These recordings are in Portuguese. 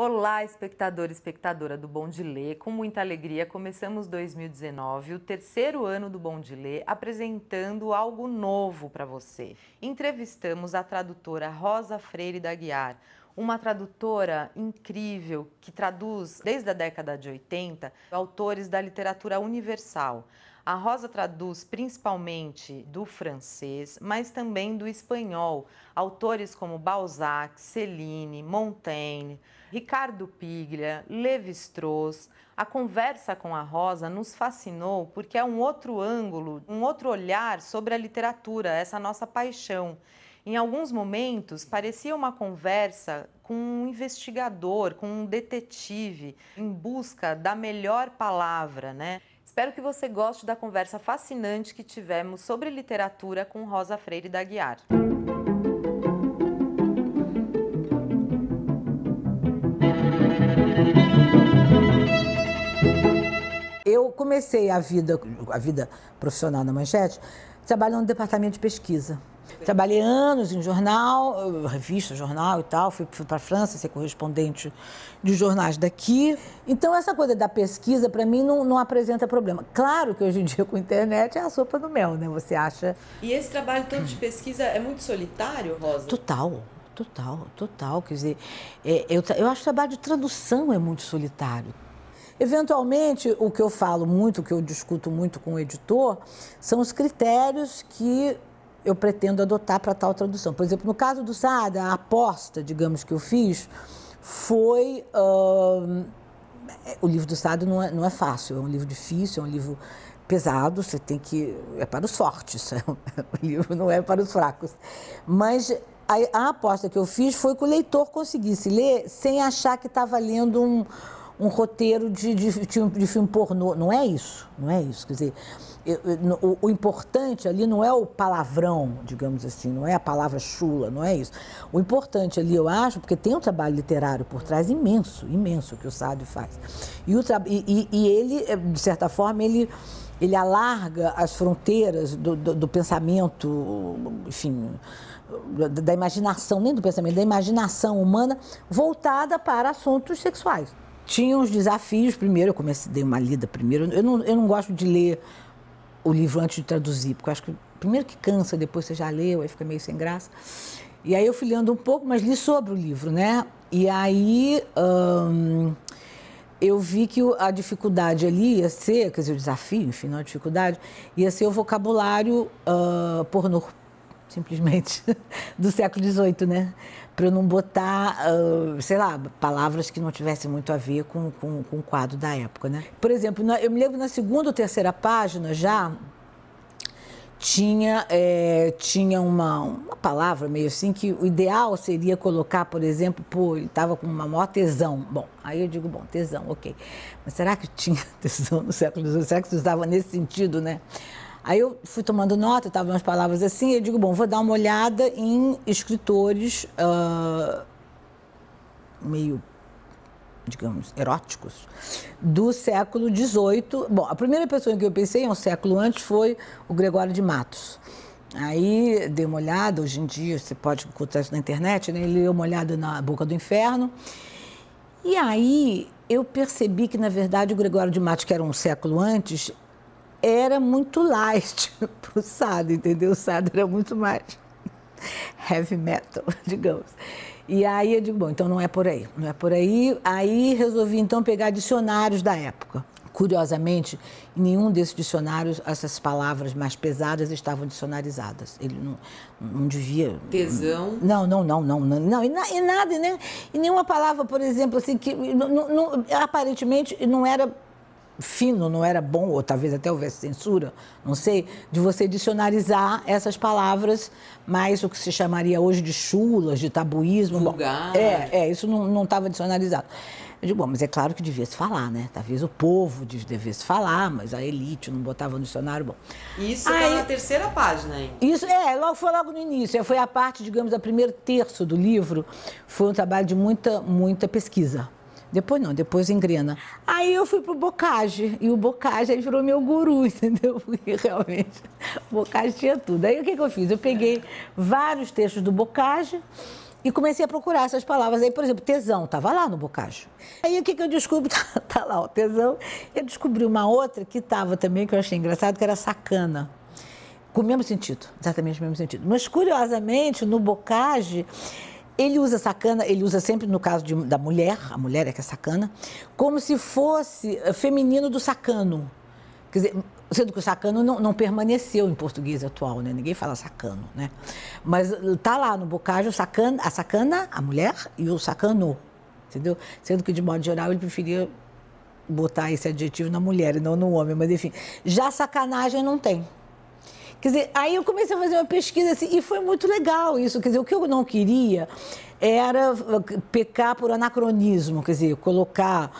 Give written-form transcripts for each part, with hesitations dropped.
Olá, espectador e espectadora do Bom de Ler. Com muita alegria, começamos 2019, o terceiro ano do Bom de Ler, apresentando algo novo para você. Entrevistamos a tradutora Rosa Freire da Aguiar, uma tradutora incrível que traduz, desde a década de 80, autores da literatura universal. A Rosa traduz principalmente do francês, mas também do espanhol, autores como Balzac, Céline, Montaigne, Ricardo Piglia, Lévi-Strauss. A conversa com a Rosa nos fascinou porque é um outro ângulo, um outro olhar sobre a literatura, essa nossa paixão. Em alguns momentos, parecia uma conversa com um investigador, com um detetive, em busca da melhor palavra, né? Espero que você goste da conversa fascinante que tivemos sobre literatura com Rosa Freire da Aguiar. Eu comecei a vida profissional na Manchete trabalhando no departamento de pesquisa. Trabalhei anos em jornal, revista, jornal e tal. Fui para a França ser correspondente de jornais daqui. Então, essa coisa da pesquisa, para mim, não apresenta problema. Claro que hoje em dia, com a internet, é a sopa do mel, né? Você acha... E esse trabalho todo de pesquisa é muito solitário, Rosa? Total. Quer dizer, eu acho que o trabalho de tradução é muito solitário. Eventualmente, o que eu falo muito, o que eu discuto muito com o editor, são os critérios que eu pretendo adotar para tal tradução. Por exemplo, no caso do Saada, a aposta, digamos, que eu fiz foi... o livro do Saada não é fácil, é um livro difícil, é um livro pesado, você tem que... é para os fortes, o livro não é para os fracos. Mas a aposta que eu fiz foi que o leitor conseguisse ler sem achar que estava lendo um roteiro de filme pornô. Não é isso. Quer dizer, o importante ali não é o palavrão, digamos assim, não é a palavra chula, não é isso. O importante ali, eu acho, porque tem um trabalho literário por trás imenso que o Sade faz. E ele, de certa forma, ele alarga as fronteiras do pensamento, enfim, da imaginação, nem do pensamento, da imaginação humana voltada para assuntos sexuais. Tinha uns desafios. Primeiro, dei uma lida primeiro. Eu não gosto de ler o livro antes de traduzir, porque eu acho que primeiro que cansa, depois você já leu, aí fica meio sem graça. E aí eu fui lendo um pouco, mas li sobre o livro, né? E aí eu vi que a dificuldade ali ia ser, quer dizer, o desafio, enfim, não a dificuldade, ia ser o vocabulário pornô, simplesmente, do século XVIII, né? Para eu não botar, sei lá, palavras que não tivessem muito a ver com o quadro da época, né? Por exemplo, eu me lembro na segunda ou terceira página já tinha uma palavra meio assim que o ideal seria colocar, por exemplo, ele estava com uma maior tesão. Bom, aí eu digo, tesão, ok. Mas será que tinha tesão no século XVIII? Será que se usava nesse sentido, né? Aí eu fui tomando nota, estavam umas palavras assim, e eu digo, vou dar uma olhada em escritores meio, digamos, eróticos do século XVIII. Bom, a primeira pessoa em que eu pensei, um século antes, foi o Gregório de Matos. Aí dei uma olhada, hoje em dia você pode encontrar isso na internet, né? Ele deu uma olhada na Boca do Inferno. E aí eu percebi que, na verdade, o Gregório de Matos, que era um século antes, era muito light pro Sade, entendeu? O Sade era muito mais heavy metal, digamos. E aí eu digo, então não é por aí. Aí resolvi, então, pegar dicionários da época. Curiosamente, em nenhum desses dicionários, essas palavras mais pesadas estavam dicionarizadas. Ele não devia... Tesão? Não. E nada, né? E nenhuma palavra, por exemplo, assim, que aparentemente não era fino, não era bom, ou talvez até houvesse censura, não sei, de você dicionarizar essas palavras, mais o que se chamaria hoje de chulas, de tabuísmo. Vulgar. Isso não estava dicionarizado. Eu digo, mas é claro que devia se falar, né? Talvez o povo devia se falar, mas a elite não botava no dicionário, Isso está na terceira página, hein? Isso, foi logo no início. Foi a parte, digamos, do primeiro terço do livro. Foi um trabalho de muita pesquisa. Depois engrena. Aí eu fui pro Bocage, e o Bocage aí virou meu guru, entendeu? Porque realmente o Bocage tinha tudo. Aí o que eu fiz? Eu peguei vários textos do Bocage E comecei a procurar essas palavras. Aí, por exemplo, tesão, estava lá no Boccaccio. Aí o que eu descubro? Tá lá o tesão. Eu descobri uma outra que estava também, que eu achei engraçado, que era sacana. Com o mesmo sentido, exatamente o mesmo sentido. Mas, curiosamente, no Boccaccio, ele usa sacana, ele usa sempre, no caso da mulher, a mulher é que é sacana, como se fosse feminino do sacano. Quer dizer, sendo que o sacano não permaneceu em português atual, né? Ninguém fala sacano, né? Mas tá lá no Boccaccio a sacana, a mulher, e o sacano, entendeu? Sendo que, de modo geral, ele preferia botar esse adjetivo na mulher e não no homem, mas enfim. Já sacanagem não tem. Quer dizer, aí eu comecei a fazer uma pesquisa assim, e foi muito legal isso. Quer dizer, o que eu não queria era pecar por anacronismo, quer dizer, colocar,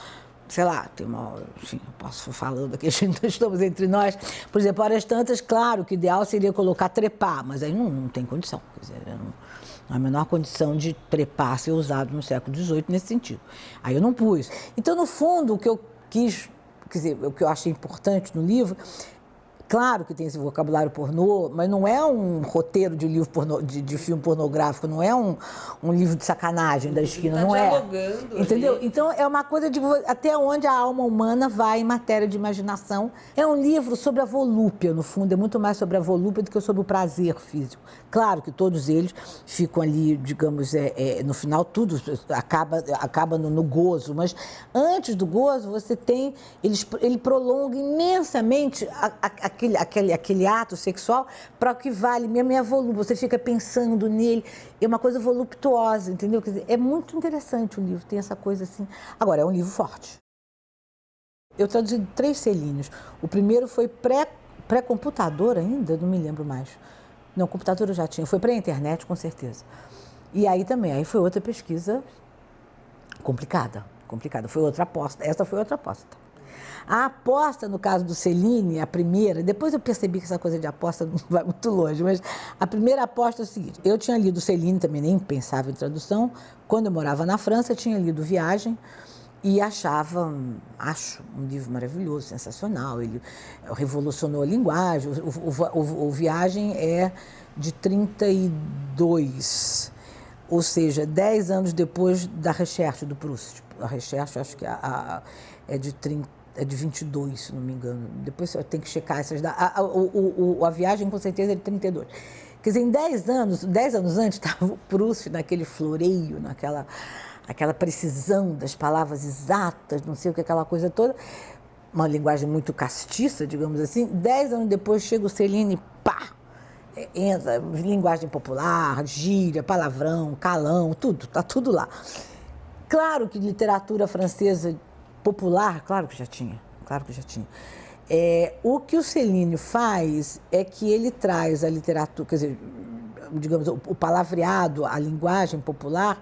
sei lá, tem uma, enfim, eu posso falando aqui, estamos entre nós. Por exemplo, horas tantas, claro que o ideal seria colocar trepar, mas aí não tem condição. Quer dizer, não há a menor condição de trepar ser usado no século XVIII nesse sentido. Aí eu não pus. Então, no fundo, o que eu quis, quer dizer, o que eu achei importante no livro. Claro que tem esse vocabulário pornô, mas não é um roteiro de livro de filme pornográfico, não é um livro de sacanagem da esquina, não é. Entendeu? Ali. Então é uma coisa de até onde a alma humana vai em matéria de imaginação. É um livro sobre a volúpia, no fundo, é muito mais sobre a volúpia do que sobre o prazer físico. Claro que todos eles ficam ali, digamos, no final tudo acaba no gozo, mas antes do gozo você tem, ele prolonga imensamente aquele ato sexual para o que vale mesmo é a volúpia. Você fica pensando nele, é uma coisa voluptuosa, entendeu? Quer dizer, é muito interessante o livro, tem essa coisa assim. Agora, é um livro forte. Eu traduzi 3 selinhos. O primeiro foi pré-computador ainda, não me lembro mais. Não, computador eu já tinha, foi pré-internet, com certeza. E aí também, aí foi outra pesquisa complicada, foi outra aposta, essa foi outra aposta. A aposta, no caso do Céline, a primeira, depois eu percebi que essa coisa de aposta não vai muito longe, mas a primeira aposta é o seguinte, eu tinha lido Céline, também nem pensava em tradução, quando eu morava na França, eu tinha lido Viagem, e acho um livro maravilhoso, sensacional, ele revolucionou a linguagem, o Viagem é de 32, ou seja, 10 anos depois da Recherche do Proust. A Recherche, acho que é de 22, se não me engano, depois eu tenho que checar essas datas, a Viagem com certeza é de 32. Quer dizer, em 10 anos antes estava o Proust naquele floreio, aquela precisão das palavras exatas, não sei o que, aquela coisa toda, uma linguagem muito castiça, digamos assim. 10 anos depois chega o Céline, pá, entra, linguagem popular, gíria, palavrão, calão, tudo, tá tudo lá. Claro que literatura francesa popular, claro que já tinha. O que o Céline faz é que ele traz a literatura, quer dizer, digamos, o palavreado, a linguagem popular.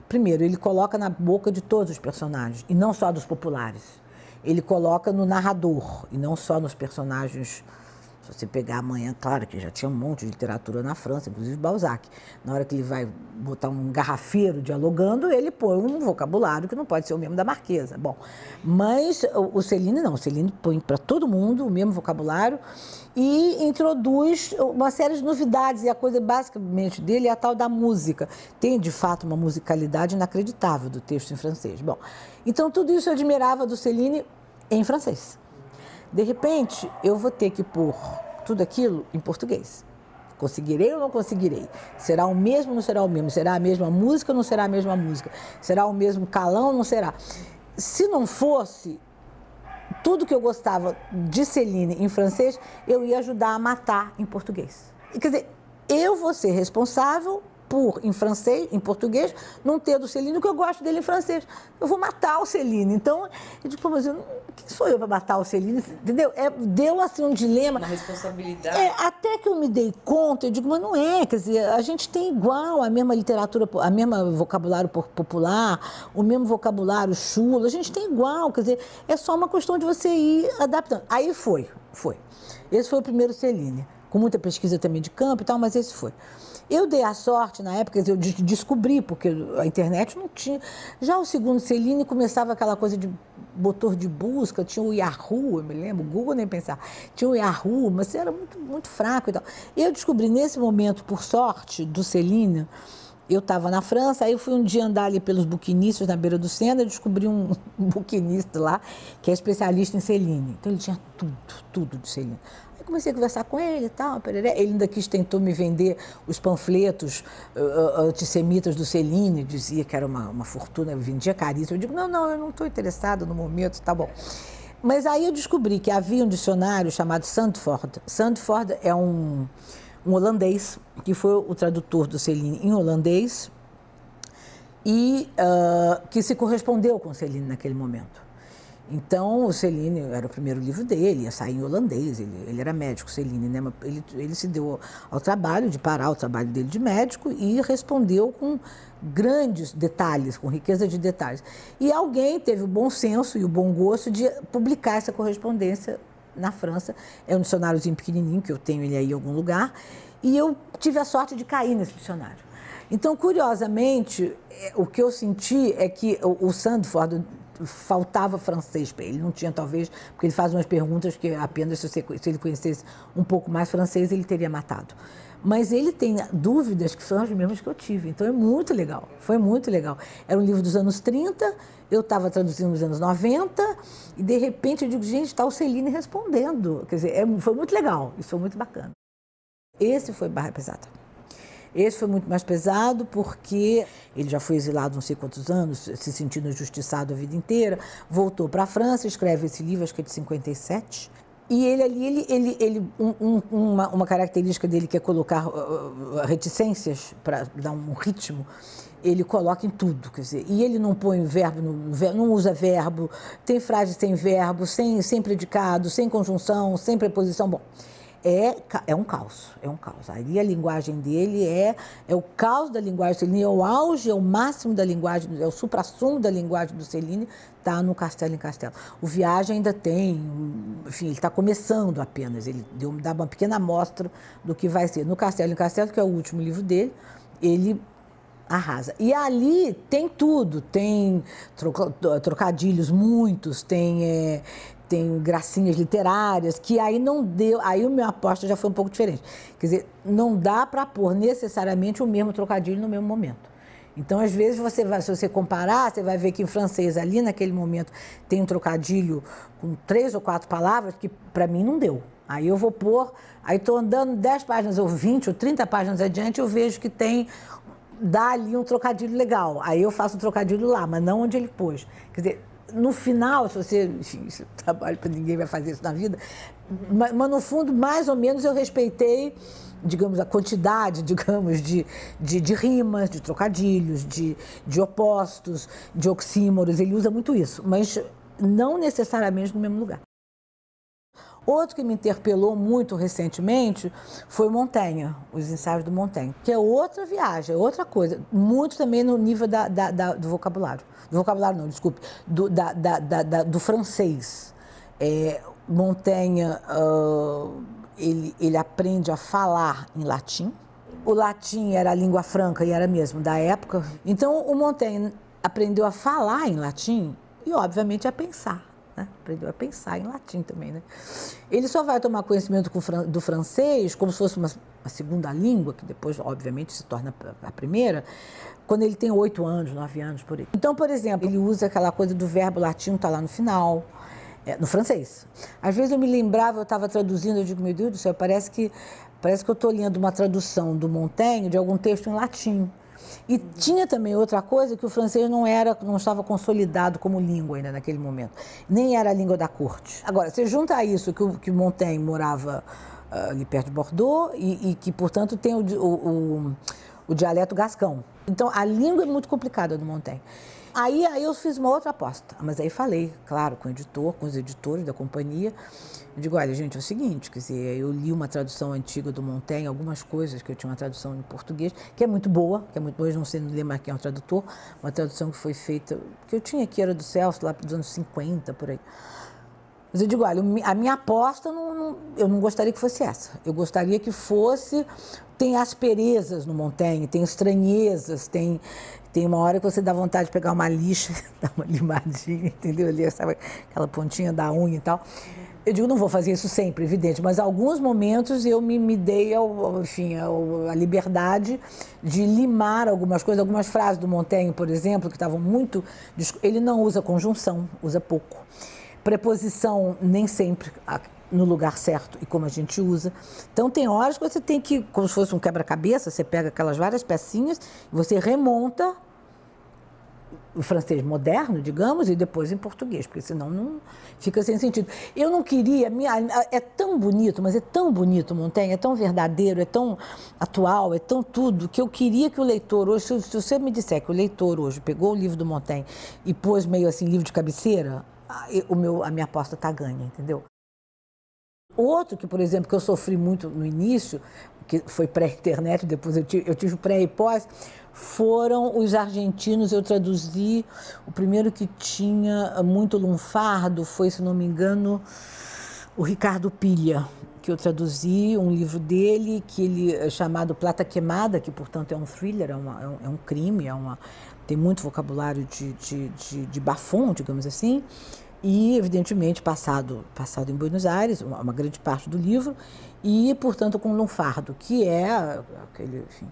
Primeiro, ele coloca na boca de todos os personagens, e não só dos populares. Ele coloca no narrador, e não só nos personagens. Se você pegar amanhã, claro que já tinha um monte de literatura na França, inclusive Balzac. Na hora que ele vai botar um garrafeiro dialogando, ele põe um vocabulário que não pode ser o mesmo da Marquesa. Bom, mas o Céline não, o Céline põe para todo mundo o mesmo vocabulário e introduz uma série de novidades, e a coisa basicamente dele é a tal da música. Tem, de fato, uma musicalidade inacreditável do texto em francês. Bom, então tudo isso eu admirava do Céline em francês. De repente, eu vou ter que pôr tudo aquilo em português. Conseguirei ou não conseguirei? Será o mesmo ou não será o mesmo? Será a mesma música ou não será a mesma música? Será o mesmo calão ou não será? Se não fosse, tudo que eu gostava de Céline em francês, eu ia ajudar a matar em português. Quer dizer, eu vou ser responsável por, em francês, em português, não ter do Céline o que eu gosto dele em francês. Eu vou matar o Céline. Então, eu digo, mas quem sou eu para matar o Céline? Entendeu? Deu assim um dilema. Uma responsabilidade. Até que eu me dei conta, eu digo, mas não é, quer dizer, a gente tem igual a mesma literatura, a mesma vocabulário popular, o mesmo vocabulário chulo, a gente tem igual, quer dizer, é só uma questão de você ir adaptando. Aí foi. Esse foi o primeiro Céline, com muita pesquisa também de campo e tal, mas esse foi. Eu dei a sorte, na época, eu descobri, porque a internet não tinha. Já o segundo Céline começava aquela coisa de motor de busca, tinha o Yahoo, eu me lembro, o Google nem pensar, tinha o Yahoo, mas era muito, muito fraco e tal. Eu descobri nesse momento, por sorte, do Céline, Eu estava na França, aí eu fui um dia andar ali pelos buquinistas na beira do Sena e descobri um buquinista lá que é especialista em Céline. Então ele tinha tudo de Céline. Aí comecei a conversar com ele e tal, ele ainda tentou me vender os panfletos antissemitas do Céline, dizia que era uma fortuna, eu vendia caríssimo. Eu digo, não, eu não estou interessada no momento, tá bom. Mas aí eu descobri que havia um dicionário chamado Sandford. Sandford é um holandês, que foi o tradutor do Céline em holandês e que se correspondeu com o Céline naquele momento. Então, o Céline era o primeiro livro dele, ia sair em holandês, ele era médico, Céline, né? Ele se deu ao trabalho de parar o trabalho dele de médico e respondeu com grandes detalhes, com riqueza de detalhes. E alguém teve o bom senso e o bom gosto de publicar essa correspondência na França. É um dicionáriozinho pequenininho, que eu tenho ele aí em algum lugar, e eu tive a sorte de cair nesse dicionário. Então, curiosamente, o que eu senti é que o Sandford faltava francês para ele, não tinha talvez, porque ele faz umas perguntas que apenas se ele conhecesse um pouco mais francês, ele teria matado. Mas ele tem dúvidas que são as mesmas que eu tive, então é muito legal, foi muito legal. Era um livro dos anos 30, eu estava traduzindo nos anos 90 e de repente eu digo, gente, está o Céline respondendo. Quer dizer, foi muito legal, isso foi muito bacana. Esse foi Barra Pesada. Esse foi muito mais pesado porque ele já foi exilado não sei quantos anos, se sentindo injustiçado a vida inteira, voltou para a França, escreve esse livro, acho que é de 57, e uma característica dele que é colocar reticências para dar um ritmo, ele coloca em tudo, quer dizer, e ele não põe verbo, não usa verbo, tem frases sem verbo, sem predicado, sem conjunção, sem preposição, bom. É um caos. Aí a linguagem dele é o caos da linguagem do Céline, é o auge, é o máximo da linguagem, é o suprassumo da linguagem do Céline, está no Castelo em Castelo. O Viagem ainda tem, enfim, ele está começando apenas, ele dá uma pequena amostra do que vai ser. No Castelo em Castelo, que é o último livro dele, ele arrasa. E ali tem tudo, tem trocadilhos muitos, tem gracinhas literárias, que aí não deu, aí a minha aposta já foi um pouco diferente. Quer dizer, não dá para pôr necessariamente o mesmo trocadilho no mesmo momento. Então, às vezes, se você comparar, você vai ver que em francês, ali naquele momento, tem um trocadilho com 3 ou 4 palavras que para mim não deu. Aí eu vou pôr, aí estou andando 10 páginas ou 20 ou 30 páginas adiante, eu vejo que dá ali um trocadilho legal. Aí eu faço o trocadilho lá, mas não onde ele pôs. Quer dizer, no final, se você, enfim, trabalho para ninguém vai fazer isso na vida, mas no fundo, mais ou menos, eu respeitei, digamos, a quantidade, digamos, de rimas, de trocadilhos, de opostos, de oxímoros, ele usa muito isso, mas não necessariamente no mesmo lugar. Outro que me interpelou muito recentemente foi Montaigne, os ensaios do Montaigne, que é outra viagem, é outra coisa, muito também no nível do vocabulário. Do vocabulário não, desculpe, do francês. Montaigne, ele aprende a falar em latim. O latim era a língua franca e era mesmo da época. Então, o Montaigne aprendeu a falar em latim e, obviamente, a pensar. Aprendeu a pensar em latim também, né? Ele só vai tomar conhecimento do francês como se fosse uma segunda língua, que depois, obviamente, se torna a primeira, quando ele tem 8 anos, 9 anos, por aí. Então, por exemplo, ele usa aquela coisa do verbo latino, está lá no final, no francês. Às vezes eu me lembrava, eu estava traduzindo, eu digo, meu Deus do céu, parece que eu estou lendo uma tradução do Montaigne de algum texto em latim. E tinha também outra coisa, que o francês não estava consolidado como língua ainda naquele momento. Nem era a língua da corte. Agora, você junta a isso que o Montaigne morava ali perto de Bordeaux e que, portanto, tem o dialeto gascão. Então, a língua é muito complicada do Montaigne. Aí eu fiz uma outra aposta, mas aí falei, claro, com o editor, com os editores da companhia. Eu digo, olha, gente, é o seguinte, quer dizer, eu li uma tradução antiga do Montaigne, algumas coisas que eu tinha uma tradução em português, que é muito boa, eu não sei ler mais quem é o tradutor, uma tradução que foi feita, que eu tinha aqui, era do Celso, lá dos anos 50, por aí. Mas eu digo, olha, a minha aposta, eu não gostaria que fosse essa. Eu gostaria que fosse... Tem asperezas no Montaigne, tem estranhezas, tem uma hora que você dá vontade de pegar uma lixa, dar uma limadinha, entendeu? Ali, sabe, aquela pontinha da unha e tal. Eu digo, não vou fazer isso sempre, evidente, mas em alguns momentos eu me dei a liberdade de limar algumas coisas, algumas frases do Montaigne, por exemplo, que estavam muito... Ele não usa conjunção, usa pouco. Preposição, nem sempre no lugar certo e como a gente usa. Então, tem horas que você tem que, como se fosse um quebra-cabeça, você pega aquelas várias pecinhas e você remonta o francês moderno, digamos, e depois em português, porque senão não fica sem sentido. Eu não queria... É tão bonito, mas é tão bonito Montaigne, é tão verdadeiro, é tão atual, é tão tudo, que eu queria que o leitor hoje... Se você me disser que o leitor hoje pegou o livro do Montaigne e pôs meio assim, livro de cabeceira, a minha aposta está ganha, entendeu? Outro que, por exemplo, que eu sofri muito no início, que foi pré-internet, depois eu tive pré e pós, foram os argentinos. Eu traduzi, o primeiro que tinha muito lunfardo foi, se não me engano, o Ricardo Pilha, que eu traduzi um livro dele, que ele é chamado Plata Queimada, que, portanto, é um thriller, é um crime, tem muito vocabulário de bafão, digamos assim, e, evidentemente, passado em Buenos Aires, uma grande parte do livro, e, portanto, com lunfardo, que é aquele, enfim,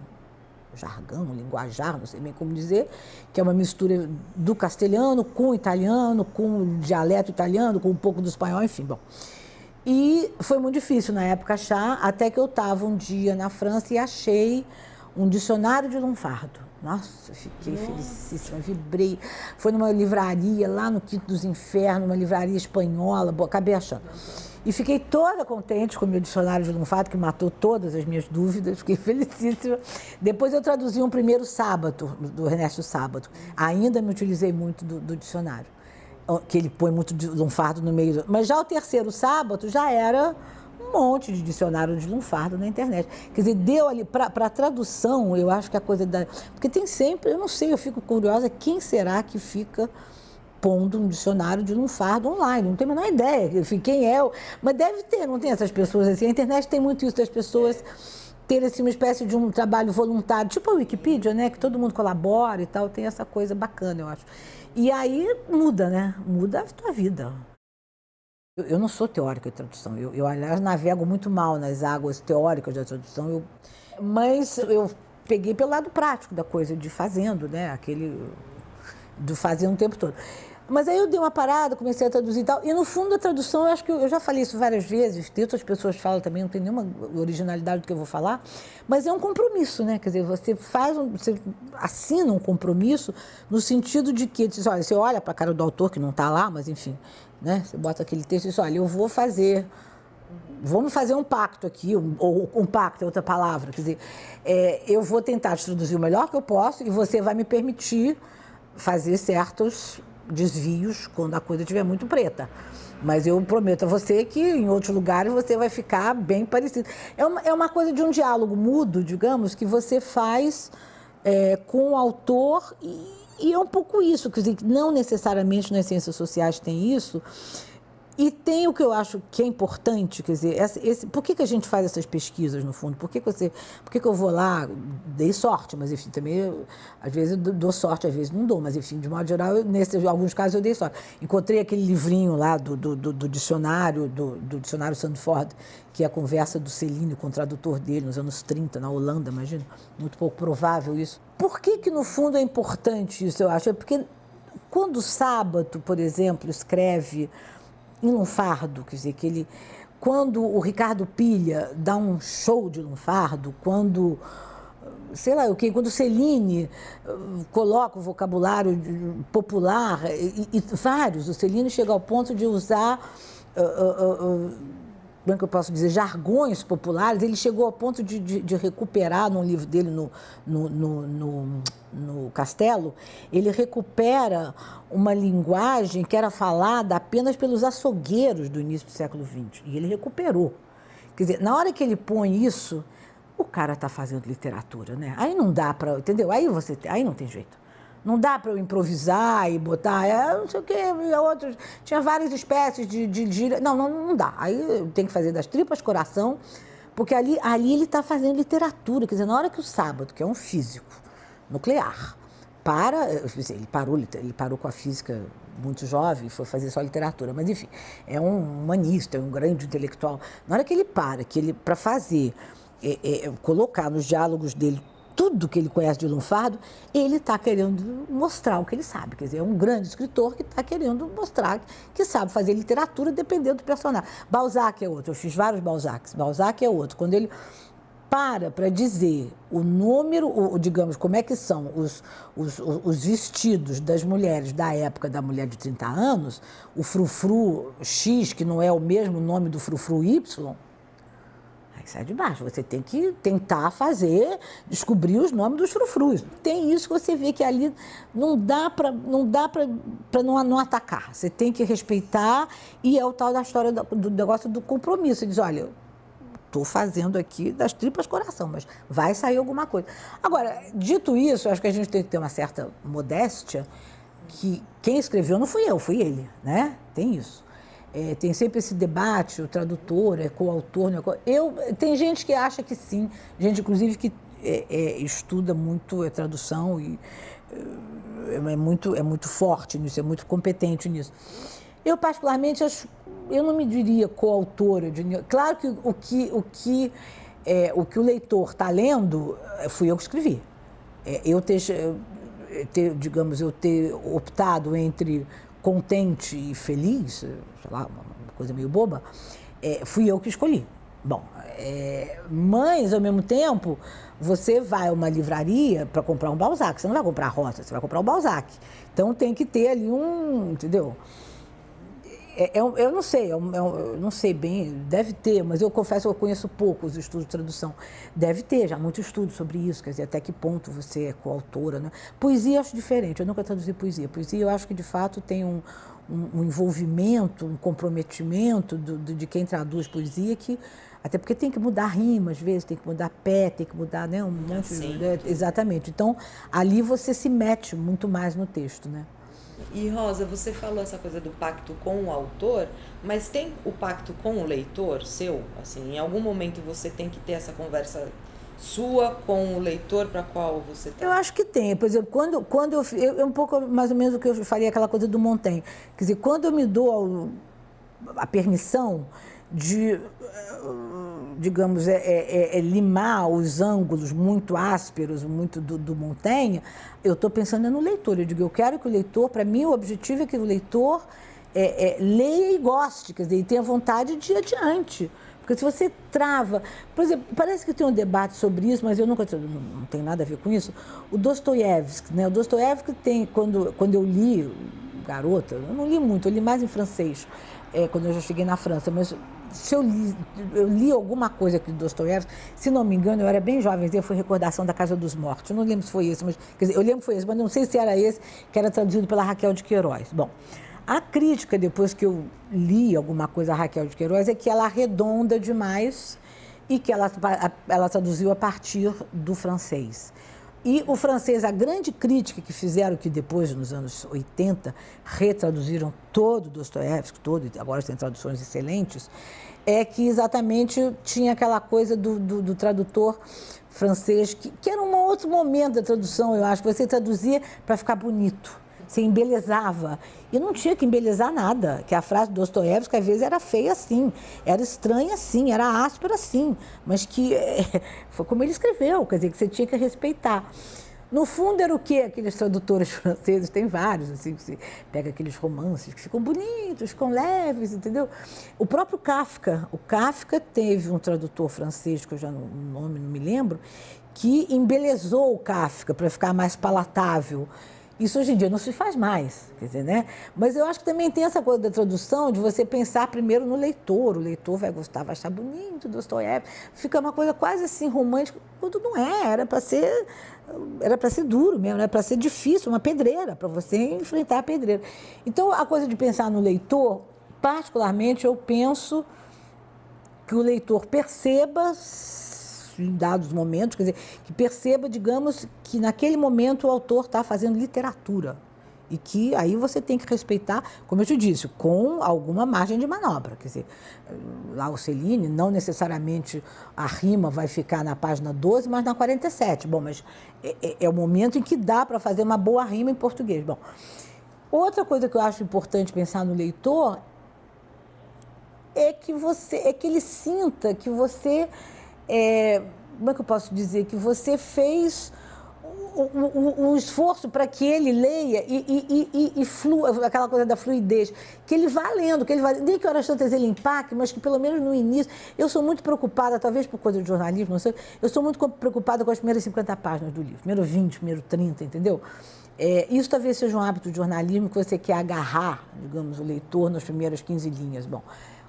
jargão, linguajar, não sei bem como dizer, que é uma mistura do castelhano com o italiano, com o dialeto italiano, com um pouco do espanhol, enfim, bom. E foi muito difícil na época achar, até que eu estava um dia na França e achei um dicionário de lunfardo. Nossa, fiquei felicíssima, vibrei. Foi numa livraria lá no Quinto dos Infernos, uma livraria espanhola, acabei achando. E fiquei toda contente com o meu dicionário de lunfardo, que matou todas as minhas dúvidas, fiquei felicíssima. Depois eu traduzi um primeiro Sábato, do Ernesto Sábato. Ainda me utilizei muito do dicionário, que ele põe muito de lunfardo no meio. Mas já o terceiro Sábato já era um monte de dicionário de lunfardo na internet. Quer dizer, deu ali, para a tradução, eu acho que a coisa da... Porque tem sempre, eu não sei, eu fico curiosa, quem será que fica pondo um dicionário de lunfardo online? Não tenho a menor ideia, enfim, quem é? Mas deve ter, não tem essas pessoas assim. A internet tem muito isso das pessoas terem assim, uma espécie de um trabalho voluntário, tipo a Wikipedia, né? Que todo mundo colabora e tal, tem essa coisa bacana, eu acho. E aí muda, né? Muda a tua vida. Eu não sou teórica de tradução, eu aliás, navego muito mal nas águas teóricas da tradução, mas eu peguei pelo lado prático da coisa, de fazendo, né, do fazendo o tempo todo. Mas aí eu dei uma parada, comecei a traduzir e tal, e no fundo a tradução, eu acho que eu já falei isso várias vezes, tem outras pessoas que falam também, não tem nenhuma originalidade do que eu vou falar, mas é um compromisso, né? Quer dizer, você assina um compromisso no sentido de que, você olha para a cara do autor, que não está lá, mas enfim, né? Você bota aquele texto e diz, olha, vamos fazer um pacto aqui, ou um pacto é outra palavra, quer dizer, eu vou tentar te traduzir o melhor que eu posso e você vai me permitir fazer certos desvios quando a coisa estiver muito preta. Mas eu prometo a você que em outros lugares você vai ficar bem parecido. É uma coisa de um diálogo mudo, digamos, que você faz com o autor e é um pouco isso, quer dizer, não necessariamente nas ciências sociais tem isso. E tem o que eu acho que é importante, quer dizer, por que a gente faz essas pesquisas, no fundo? Por que eu vou lá, dei sorte, mas enfim, também, às vezes eu dou sorte, às vezes não dou, mas enfim, de modo geral, em alguns casos eu dei sorte. Encontrei aquele livrinho lá do dicionário, do dicionário Sandford, que é a conversa do Céline com o tradutor dele nos anos 30, na Holanda, imagina, muito pouco provável isso. Por que no fundo é importante isso, eu acho? É porque quando o Sábato, por exemplo, escreve em lunfardo, quer dizer, quando o Ricardo Pilha dá um show de lunfardo, quando, sei lá o quê, quando o Céline coloca o vocabulário popular, e vários, o Céline chega ao ponto de usar, como é que eu posso dizer, jargões populares, ele chegou ao ponto de recuperar num livro dele, no Castelo, ele recupera uma linguagem que era falada apenas pelos açougueiros do início do século XX. E ele recuperou. Quer dizer, na hora que ele põe isso, o cara está fazendo literatura, né? Aí não dá para, entendeu? Aí não tem jeito. Não dá para eu improvisar e botar, não sei o quê, outros. Tinha várias espécies de gíria. Não dá. Aí tem que fazer das tripas coração, porque ali ele está fazendo literatura. Quer dizer, na hora que o Sábato, que é um físico nuclear, ele parou com a física muito jovem, foi fazer só literatura, mas enfim, é um humanista, é um grande intelectual. Na hora que ele para fazer, colocar nos diálogos dele tudo que ele conhece de Lunfardo, ele está querendo mostrar o que ele sabe. Quer dizer, é um grande escritor que está querendo mostrar que sabe fazer literatura dependendo do personagem. Balzac é outro, eu fiz vários Balzacs. Balzac é outro. Quando ele para dizer o número, digamos, como é que são os vestidos das mulheres da época da mulher de 30 anos, o frufru X, que não é o mesmo nome do frufru Y, aí sai de baixo. Você tem que tentar descobrir os nomes dos frufrus. Tem isso que você vê que ali não dá para não atacar. Você tem que respeitar, e é o tal da história do negócio do compromisso. Você diz, olha, estou fazendo aqui das tripas coração, mas vai sair alguma coisa. Agora, dito isso, acho que a gente tem que ter uma certa modéstia, que quem escreveu não fui eu, foi ele, né? Tem isso. Tem sempre esse debate, o tradutor é coautor, não é tem gente que acha que sim, gente, inclusive, que estuda muito tradução e é muito forte nisso, é muito competente nisso. Eu, particularmente, eu não me diria coautora. Claro que o que o leitor está lendo, fui eu que escrevi. Eu ter optado entre contente e feliz, sei lá, uma coisa meio boba, fui eu que escolhi. Bom, mas, ao mesmo tempo, você vai a uma livraria para comprar um Balzac, você não vai comprar Rosa, você vai comprar um Balzac. Então, tem que ter ali entendeu? Eu não sei, eu não sei bem, deve ter, mas eu confesso que eu conheço pouco os estudos de tradução. Deve ter já muito estudo sobre isso, quer dizer, até que ponto você é coautora, né? Poesia eu acho diferente, eu nunca traduzi poesia. Poesia eu acho que, de fato, tem um envolvimento, um comprometimento de quem traduz poesia, que até porque tem que mudar rima, às vezes, tem que mudar pé, tem que mudar, né, um monte de... Exatamente. Então, ali você se mete muito mais no texto, né? E, Rosa, você falou essa coisa do pacto com o autor, mas tem o pacto com o leitor seu? Assim, em algum momento você tem que ter essa conversa sua com o leitor para qual você tem? Eu acho que tem. Por exemplo, quando eu um pouco mais ou menos o que eu faria, aquela coisa do Montaigne. Quer dizer, quando eu me dou a permissão de, digamos, limar os ângulos muito ásperos, muito do Montaigne, eu estou pensando no leitor. Eu digo, eu quero que o leitor, para mim, o objetivo é que o leitor leia e goste, quer dizer, e tenha vontade de ir adiante. Porque se você trava... Por exemplo, parece que tem um debate sobre isso, mas eu nunca... Não tem nada a ver com isso. O Dostoiévski, né? O Dostoiévski tem... Quando eu li, garota, eu não li muito, eu li mais em francês, quando eu já cheguei na França, mas se eu li alguma coisa aqui do Dostoiévski, se não me engano, eu era bem jovem, foi Recordação da Casa dos Mortos. Eu não lembro se foi esse, mas... Quer dizer, eu lembro que foi esse, mas não sei se era esse, que era traduzido pela Raquel de Queiroz. Bom... A crítica, depois que eu li alguma coisa a Raquel de Queiroz, é que ela arredonda demais e que ela traduziu a partir do francês. E o francês, a grande crítica que fizeram, que depois, nos anos 80, retraduziram todo Dostoiévski, todo, agora tem traduções excelentes, é que exatamente tinha aquela coisa do tradutor francês, que era um outro momento da tradução, eu acho, que você traduzia para ficar bonito. Você embelezava. E não tinha que embelezar nada, que a frase do Dostoiévski, às vezes, era feia assim, era estranha assim, era áspera assim, mas que foi como ele escreveu, quer dizer, que você tinha que respeitar. No fundo, era o quê? Aqueles tradutores franceses, tem vários, assim, que você pega aqueles romances que ficam bonitos, ficam leves, entendeu? O próprio Kafka, teve um tradutor francês, que eu já o nome não me lembro, que embelezou o Kafka para ficar mais palatável. Isso hoje em dia não se faz mais, quer dizer, né? Mas eu acho que também tem essa coisa da tradução, de você pensar primeiro no leitor. O leitor vai gostar, vai achar bonito, Dostoiévski. Fica uma coisa quase assim romântica, quando não é. Era para ser duro mesmo, era para ser difícil, uma pedreira, para você enfrentar a pedreira. Então, a coisa de pensar no leitor, particularmente, eu penso que o leitor perceba, em dados momentos, quer dizer, que perceba, digamos, que naquele momento o autor está fazendo literatura. E que aí você tem que respeitar, como eu te disse, com alguma margem de manobra. Quer dizer, lá o Céline, não necessariamente a rima vai ficar na página 12, mas na 47. Bom, mas é o momento em que dá para fazer uma boa rima em português. Bom, Outra coisa que eu acho importante pensar no leitor é que ele sinta que você, como é que eu posso dizer, que você fez um esforço para que ele leia e flua, aquela coisa da fluidez, que ele vá lendo, nem que horas tantas ele empaque, mas que pelo menos no início, eu sou muito preocupada, talvez por coisa de jornalismo, não sei, eu sou muito preocupada com as primeiras 50 páginas do livro, primeiro 20, primeiro 30, entendeu? Isso talvez seja um hábito de jornalismo que você quer agarrar, digamos, o leitor nas primeiras 15 linhas. Bom,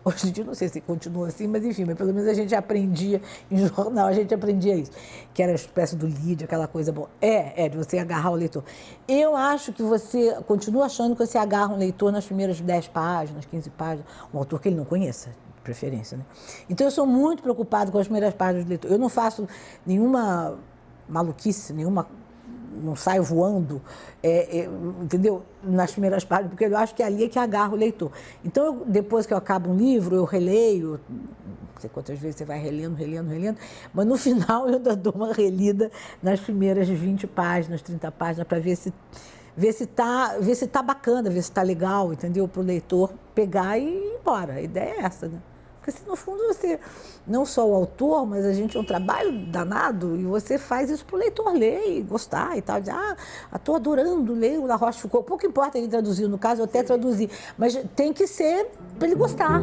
hoje em dia não sei se continua assim, mas enfim, pelo menos a gente aprendia em jornal, a gente aprendia isso, que era a espécie do lead, aquela coisa boa. De você agarrar o leitor. Eu acho que você continua achando que você agarra um leitor nas primeiras 10 páginas, 15 páginas, um autor que ele não conheça, de preferência, né? Então eu sou muito preocupada com as primeiras páginas do leitor. Eu não faço nenhuma maluquice, não saio voando, entendeu? Nas primeiras páginas, porque eu acho que ali é que agarra o leitor. Então, depois que eu acabo um livro, eu releio, não sei quantas vezes você vai relendo, mas no final eu ainda dou uma relida nas primeiras 20 páginas, 30 páginas, para ver se tá bacana, ver se tá legal, entendeu? Para o leitor pegar e ir embora. A ideia é essa, né? Porque, no fundo, você, não só o autor, mas a gente é um trabalho danado e você faz isso para o leitor ler e gostar e tal. Dizer, estou adorando ler o La Rochefoucauld. Pouco importa ele traduzir, no caso, eu até traduzi, mas tem que ser para ele gostar.